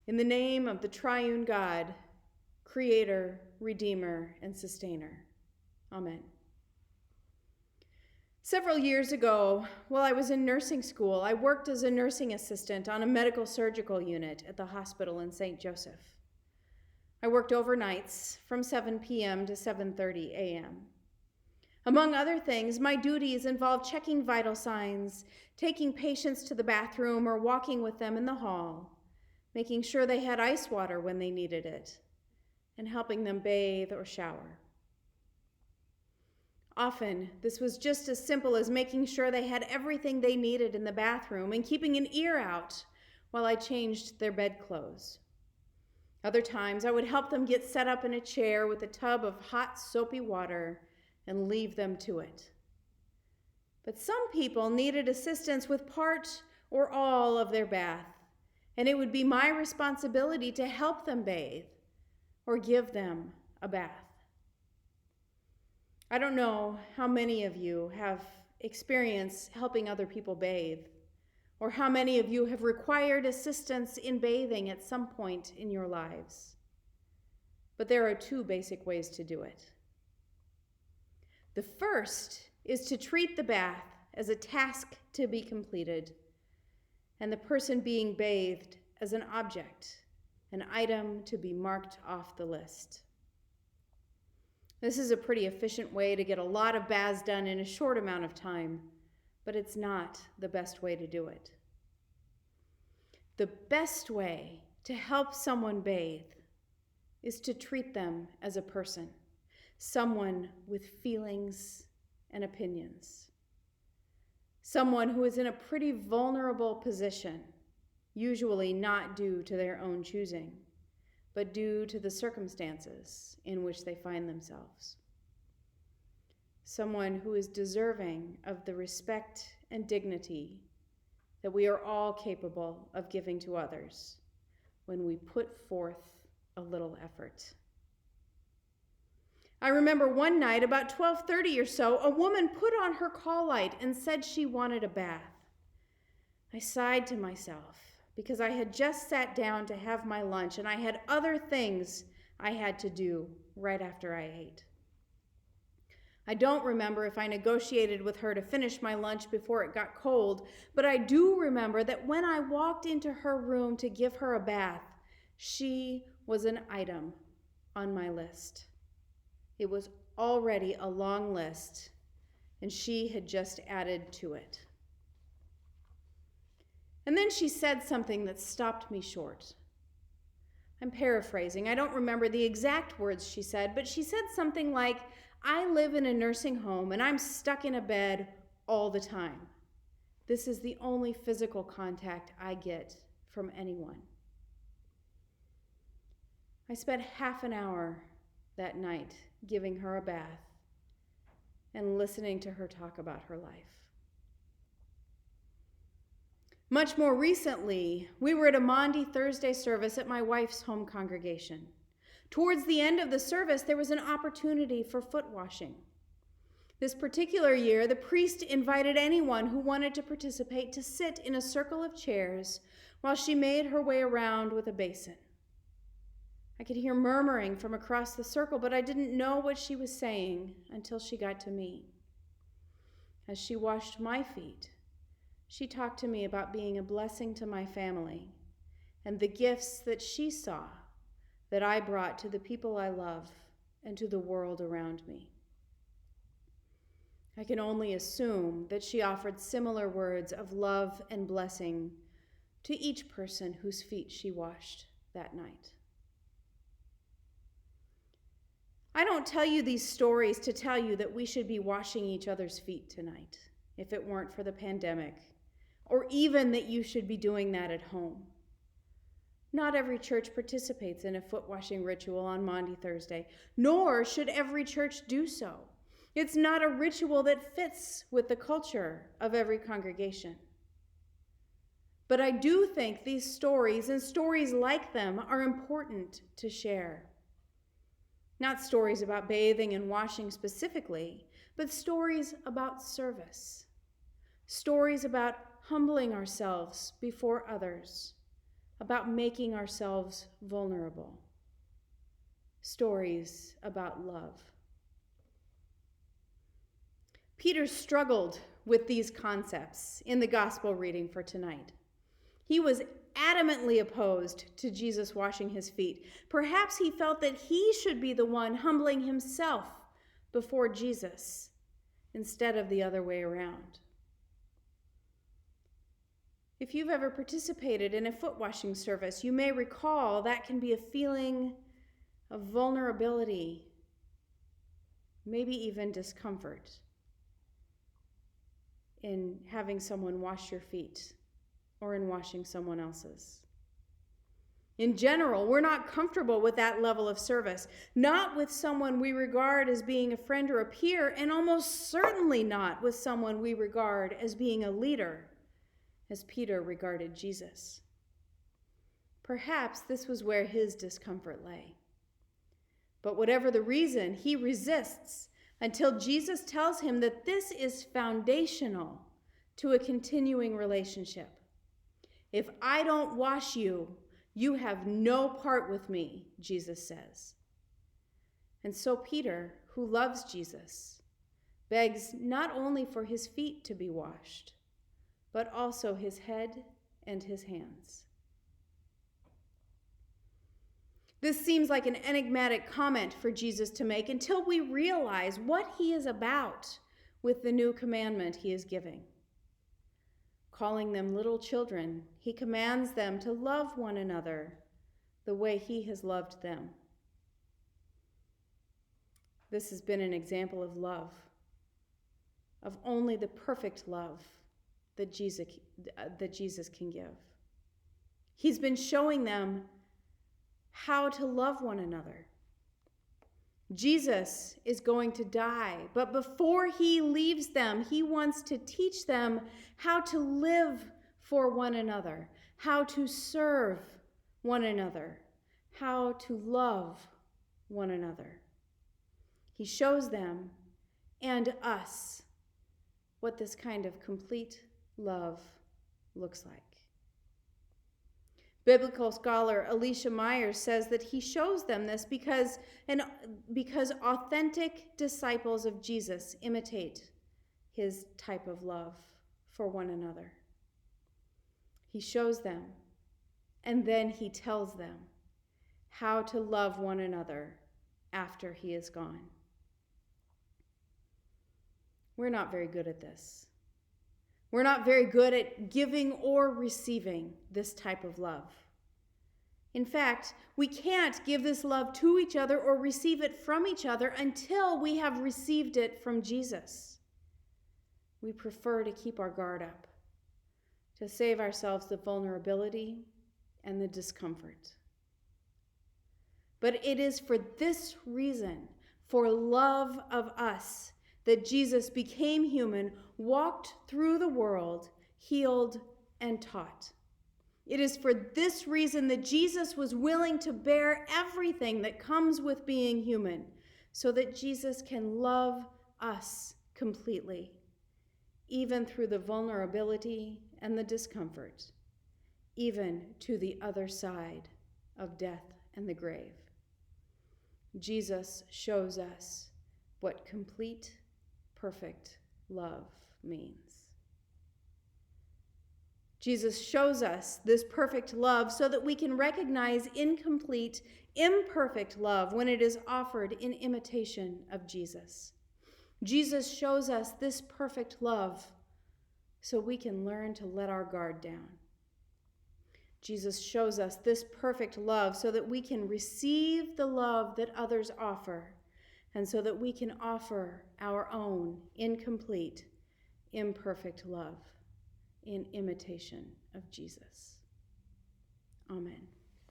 In the name of the triune God, Creator, Redeemer, and Sustainer. Amen. Several years ago, while I was in nursing school, I worked as a nursing assistant on a medical surgical unit at the hospital in St. Joseph. I worked overnights from 7 p.m. to 7:30 a.m. Among other things, my duties involved checking vital signs, taking patients to the bathroom or walking with them in the hall, making sure they had ice water when they needed it, and helping them bathe or shower. Often, this was just as simple as making sure they had everything they needed in the bathroom and keeping an ear out while I changed their bedclothes. Other times, I would help them get set up in a chair with a tub of hot, soapy water and leave them to it. But some people needed assistance with part or all of their bath, and it would be my responsibility to help them bathe or give them a bath. I don't know how many of you have experience helping other people bathe, or how many of you have required assistance in bathing at some point in your lives. But there are two basic ways to do it. The first is to treat the bath as a task to be completed, and the person being bathed as an object, an item to be marked off the list. This is a pretty efficient way to get a lot of baths done in a short amount of time, but it's not the best way to do it. The best way to help someone bathe is to treat them as a person, someone with feelings and opinions, someone who is in a pretty vulnerable position, usually not due to their own choosing, but due to the circumstances in which they find themselves. Someone who is deserving of the respect and dignity that we are all capable of giving to others when we put forth a little effort. I remember one night, about 12:30 or so, a woman put on her call light and said she wanted a bath. I sighed to myself, because I had just sat down to have my lunch and I had other things I had to do right after I ate. I don't remember if I negotiated with her to finish my lunch before it got cold, but I do remember that when I walked into her room to give her a bath, she was an item on my list. It was already a long list, and she had just added to it. And then she said something that stopped me short. I'm paraphrasing. I don't remember the exact words she said, but she said something like, "I live in a nursing home and I'm stuck in a bed all the time. This is the only physical contact I get from anyone." I spent half an hour that night giving her a bath and listening to her talk about her life. Much more recently, we were at a Maundy Thursday service at my wife's home congregation. Towards the end of the service, there was an opportunity for foot washing. This particular year, the priest invited anyone who wanted to participate to sit in a circle of chairs while she made her way around with a basin. I could hear murmuring from across the circle, but I didn't know what she was saying until she got to me. As she washed my feet, she talked to me about being a blessing to my family and the gifts that she saw that I brought to the people I love and to the world around me. I can only assume that she offered similar words of love and blessing to each person whose feet she washed that night. I don't tell you these stories to tell you that we should be washing each other's feet tonight, if it weren't for the pandemic, or even that you should be doing that at home. Not every church participates in a foot washing ritual on Maundy Thursday, nor should every church do so. It's not a ritual that fits with the culture of every congregation. But I do think these stories and stories like them are important to share. Not stories about bathing and washing specifically, but stories about service. Stories about humbling ourselves before others, about making ourselves vulnerable. Stories about love. Peter struggled with these concepts in the gospel reading for tonight. He was adamantly opposed to Jesus washing his feet. Perhaps he felt that he should be the one humbling himself before Jesus instead of the other way around. If you've ever participated in a foot washing service, you may recall that can be a feeling of vulnerability, maybe even discomfort in having someone wash your feet or in washing someone else's. In general, we're not comfortable with that level of service, not with someone we regard as being a friend or a peer, and almost certainly not with someone we regard as being a leader, as Peter regarded Jesus. Perhaps this was where his discomfort lay. But whatever the reason, he resists until Jesus tells him that this is foundational to a continuing relationship. If I don't wash you, you have no part with me, Jesus says. And so Peter, who loves Jesus, begs not only for his feet to be washed, but also his head and his hands. This seems like an enigmatic comment for Jesus to make until we realize what he is about with the new commandment he is giving. Calling them little children, he commands them to love one another the way he has loved them. This has been an example of love, of only the perfect love that Jesus can give. He's been showing them how to love one another. Jesus is going to die, but before he leaves them, he wants to teach them how to live for one another, how to serve one another, how to love one another. He shows them and us what this kind of complete love looks like. Biblical scholar Alicia Myers says that he shows them this because authentic disciples of Jesus imitate his type of love for one another. He shows them, and then he tells them how to love one another after he is gone. We're not very good at this. We're not very good at giving or receiving this type of love. In fact, we can't give this love to each other or receive it from each other until we have received it from Jesus. We prefer to keep our guard up, to save ourselves the vulnerability and the discomfort. But it is for this reason, for love of us, that Jesus became human, walked through the world, healed, and taught. It is for this reason that Jesus was willing to bear everything that comes with being human, so that Jesus can love us completely, even through the vulnerability and the discomfort, even to the other side of death and the grave. Jesus shows us what complete, perfect love means. Jesus shows us this perfect love so that we can recognize incomplete, imperfect love when it is offered in imitation of Jesus. Jesus shows us this perfect love so we can learn to let our guard down. Jesus shows us this perfect love so that we can receive the love that others offer, and so that we can offer our own incomplete, imperfect love in imitation of Jesus. Amen.